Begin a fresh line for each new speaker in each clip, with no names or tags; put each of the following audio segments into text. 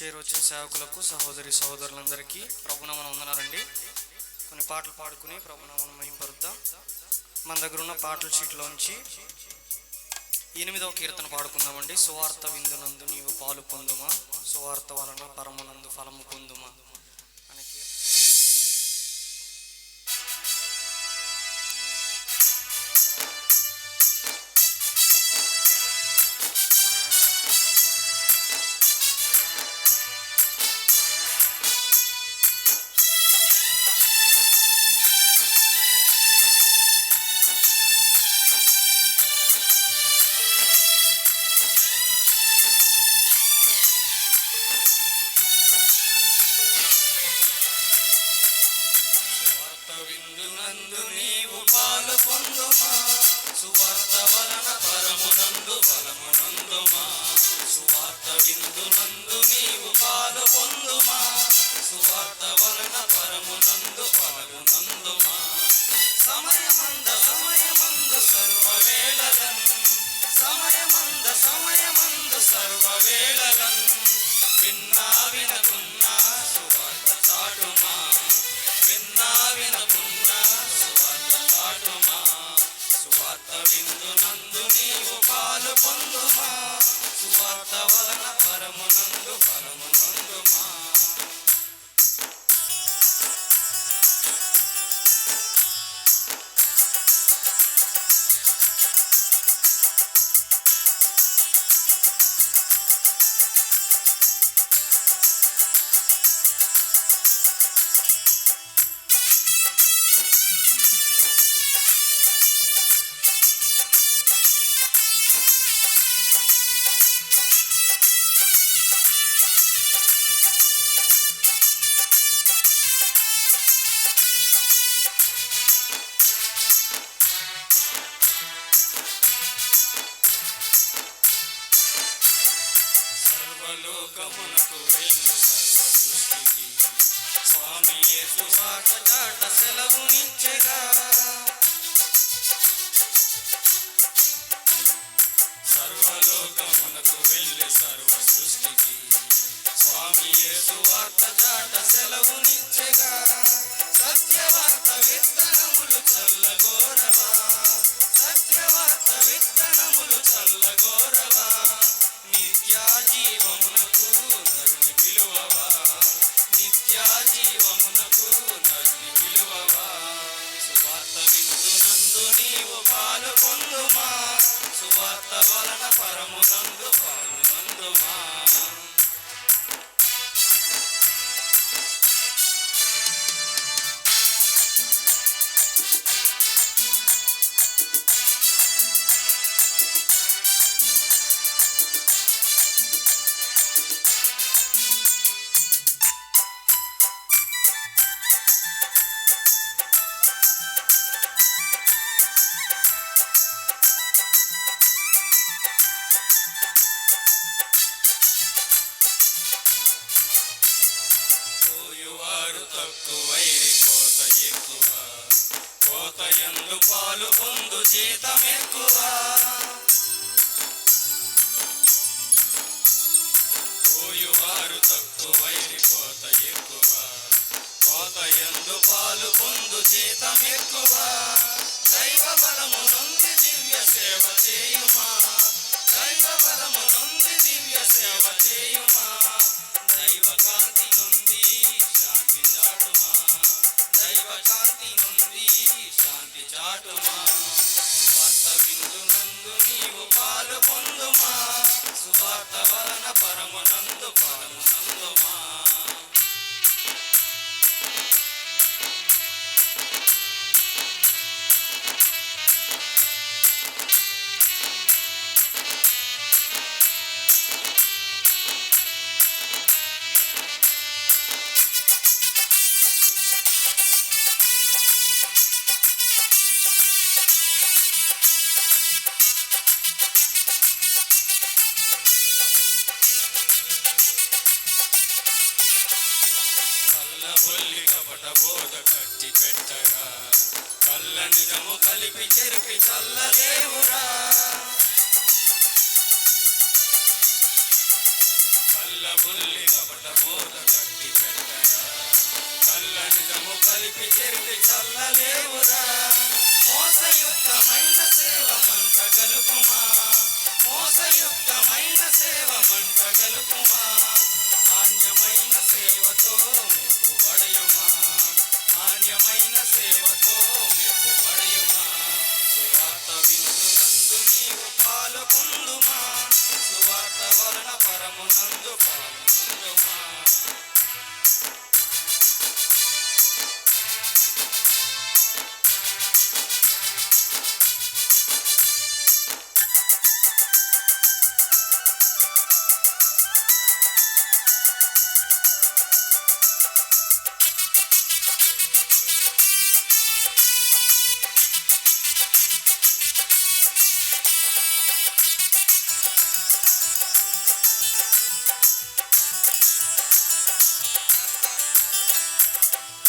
చేరువచ్చిన సేవకులకు సహోదరి సహోదరులందరికీ ప్రభునామమున వందనాలండి. కొన్ని పాటలు పాడుకుని ప్రభునామమున మహింపరుద్దాం. మన దగ్గర ఉన్న పాటల షీట్లోంచి 8వ కీర్తన పాడుకుందామండి. సువార్త విందునందు నీవు పాలు పొందుమా, సువార్త వలన పరమునందు ఫలము పొందుమా అనే కీర్తన. విందునందు నీవు పాలు పొందుమా, సువార్త వలన పరమునందు ఫలమునందుమా. సువార్త విందునందు నీవు పాలు పొందుమా, సువార్త వలన పరమునందు ఫలమునందుమా. సమయమందు సర్వవేళలన్, సమయమందు సర్వవేళలన్, విన్నా వినకున్నా సువార్త చాటుమా, విన్నా వినకున్నా సువార్త చాటుమా. సువార్త విందునందు నీవు పాలు పొందుమా, సువార్త వలన పరమునందు ఫలమునందుమా. సర్వలోకమునకు వెళ్ళు సర్వ సృష్టికి, స్వామి యేసు వాట చాట సెలవునిచ్చెగా. సర్వలోకమునకు వెళ్ళు సర్వ సృష్టికి, స్వామి యేసు వార్త చాట సెలవునిచ్చెగా. సత్యవార్త విత్తనములు చల్లగోరవా, సత్యవార్త విత్తనములు చల్లగోరవా. నిత్యా జీవమునకు నరుని పిలువవా, నిత్యా జీవమునకు నరుని పిలువవా. సువార్త విందునందు నీవు పాలు పొందుమా, సువార్త వలన పరమునందు పాలునందుమా. తక్కువైరి కోత ఎక్కువ, కోతయందు పాలు పొందు జీతం ఎక్కువ. కోయువారు తక్కువైరి కోత ఎక్కువ, కోతయందు పాలు పొందు జీతం ఎక్కువ. దైవ బలము నుండి దివ్య సేవ చేయుమా, దైవ బలము నుండి దివ్య సేవ చేయుమా. దైవ కాంతి నుండి శాంతి చాటుమా, దైవ కాంతి నుండి శాంతి చాటుమా. సువార్త విందునందు నీవు పాలు పొందుమా, సువార్త వలన పరమునందు ఫలమునందుమా. బొల్లి కపట బోధ కట్టి పెట్టగా, కళ్ళ నిజము కలిపి చెరిపి చల్లలేవురా. కళ్ళ
కల్లబుల్లి కపట బోధ కట్టి పెట్టరా కల్ల నిజము కలిపి చెరిపి చల్లలేవురా మోసయుక్తమైన సేవ మంట గలుపుమా మోసయుక్తమైన సేవ మంట గలుపుమా నాణ్యమైన సేవతో మెప్పుబడయుమా నాణ్యమైన సేవతో మెప్పుబడయుమా సువార్త విందునందు నీవు పాలు పొందుమా సువార్త వలన పరమునందు పాలునందుమా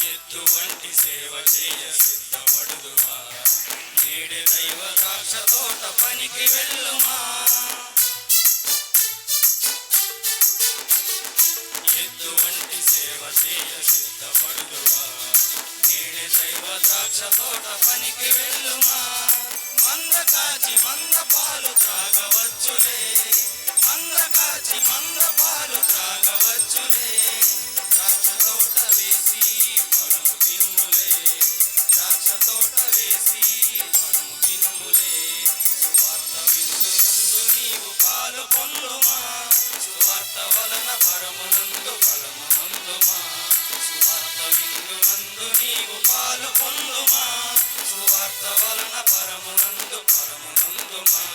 ఎటువంటి సేవ చేయ సిద్ధపడుదువా నేడే దైవ ద్రాక్ష తోట పనికి వెళ్ళుమా ఎటువంటి సేవ చేయ సిద్ధపడుదువా నేడే దైవ ద్రాక్ష తోట పనికి వెళ్ళుమా మంద కాచి మంద పాలు త్రాగవచ్చులే మంద కాచి మంద పాలు త్రాగవచ్చులే ద్రాక్ష తోట వేసి ఫలము తినుములే ద్రాక్ష తోట వేసి ఫలము తినుములే సువార్త విందునందు నీవు పాలు పొందుమా సువార్త వలన పరమునందు ఫలమునందుమా సువార్త విందునందు నీవు పాలు పొందుమా సువార్త వలన పరమునందు పరమునందుమా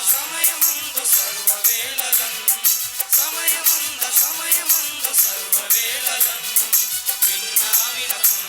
సమయమందు సర్వవేళలన్ సమయమందు సర్వవేళలన్ విన్నా వినకున్నా